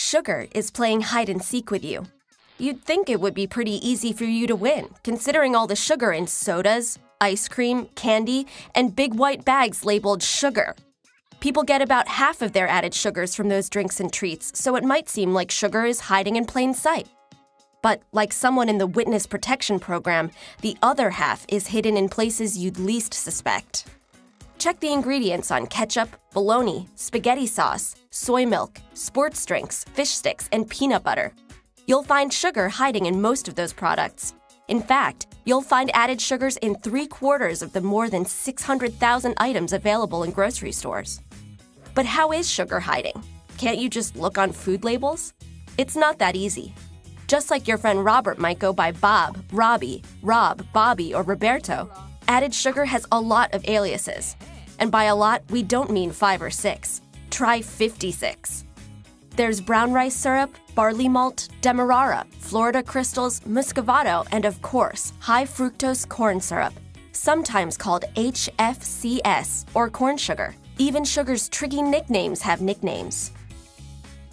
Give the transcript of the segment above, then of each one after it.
Sugar is playing hide and seek with you. You'd think it would be pretty easy for you to win, considering all the sugar in sodas, ice cream, candy, and big white bags labeled sugar. People get about half of their added sugars from those drinks and treats, so it might seem like sugar is hiding in plain sight. But like someone in the Witness Protection Program, the other half is hidden in places you'd least suspect. Check the ingredients on ketchup, bologna, spaghetti sauce, soy milk, sports drinks, fish sticks, and peanut butter. You'll find sugar hiding in most of those products. In fact, you'll find added sugars in 3/4 of the more than 600,000 items available in grocery stores. But how is sugar hiding? Can't you just look on food labels? It's not that easy. Just like your friend Robert might go by Bob, Robbie, Rob, Bobby, or Roberto, added sugar has a lot of aliases. And by a lot, we don't mean 5 or 6. Try 56. There's brown rice syrup, barley malt, demerara, Florida crystals, muscovado, and of course, high fructose corn syrup, sometimes called HFCS, or corn sugar. Even sugar's tricky nicknames have nicknames.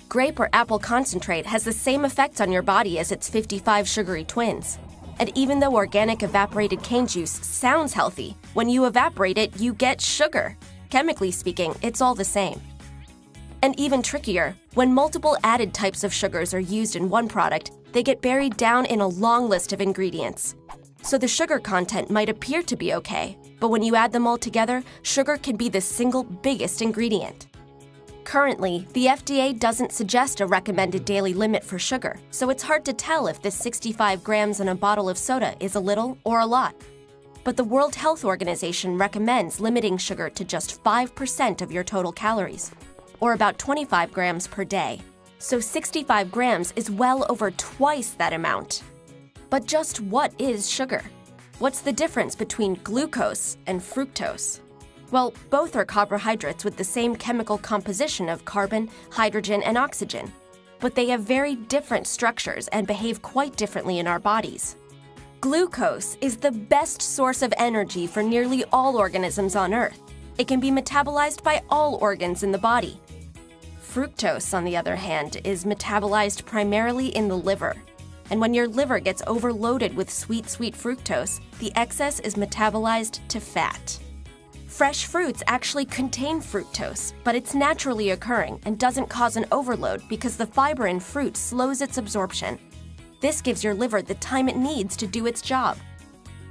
Grape or apple concentrate has the same effects on your body as its 55 sugary twins. And even though organic evaporated cane juice sounds healthy, when you evaporate it, you get sugar. Chemically speaking, it's all the same. And even trickier, when multiple added types of sugars are used in one product, they get buried down in a long list of ingredients. So the sugar content might appear to be okay, but when you add them all together, sugar can be the single biggest ingredient. Currently, the FDA doesn't suggest a recommended daily limit for sugar, so it's hard to tell if the 65 grams in a bottle of soda is a little or a lot. But the World Health Organization recommends limiting sugar to just 5% of your total calories, or about 25 grams per day. So 65 grams is well over twice that amount. But just what is sugar? What's the difference between glucose and fructose? Well, both are carbohydrates with the same chemical composition of carbon, hydrogen, and oxygen. But they have very different structures and behave quite differently in our bodies. Glucose is the best source of energy for nearly all organisms on Earth. It can be metabolized by all organs in the body. Fructose, on the other hand, is metabolized primarily in the liver. And when your liver gets overloaded with sweet fructose, the excess is metabolized to fat. Fresh fruits actually contain fructose, but it's naturally occurring and doesn't cause an overload because the fiber in fruit slows its absorption. This gives your liver the time it needs to do its job.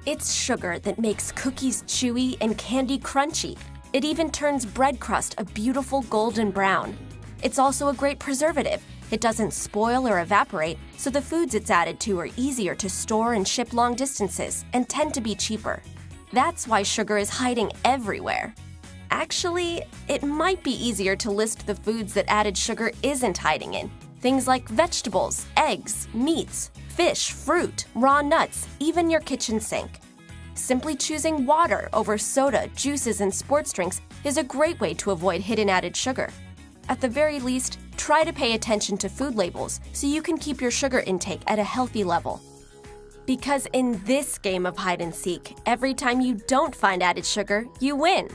It's sugar that makes cookies chewy and candy crunchy. It even turns bread crust a beautiful golden brown. It's also a great preservative. It doesn't spoil or evaporate, so the foods it's added to are easier to store and ship long distances and tend to be cheaper. That's why sugar is hiding everywhere. Actually, it might be easier to list the foods that added sugar isn't hiding in. Things like vegetables, eggs, meats, fish, fruit, raw nuts, even your kitchen sink. Simply choosing water over soda, juices, and sports drinks is a great way to avoid hidden added sugar. At the very least, try to pay attention to food labels so you can keep your sugar intake at a healthy level. Because in this game of hide and seek, every time you don't find added sugar, you win.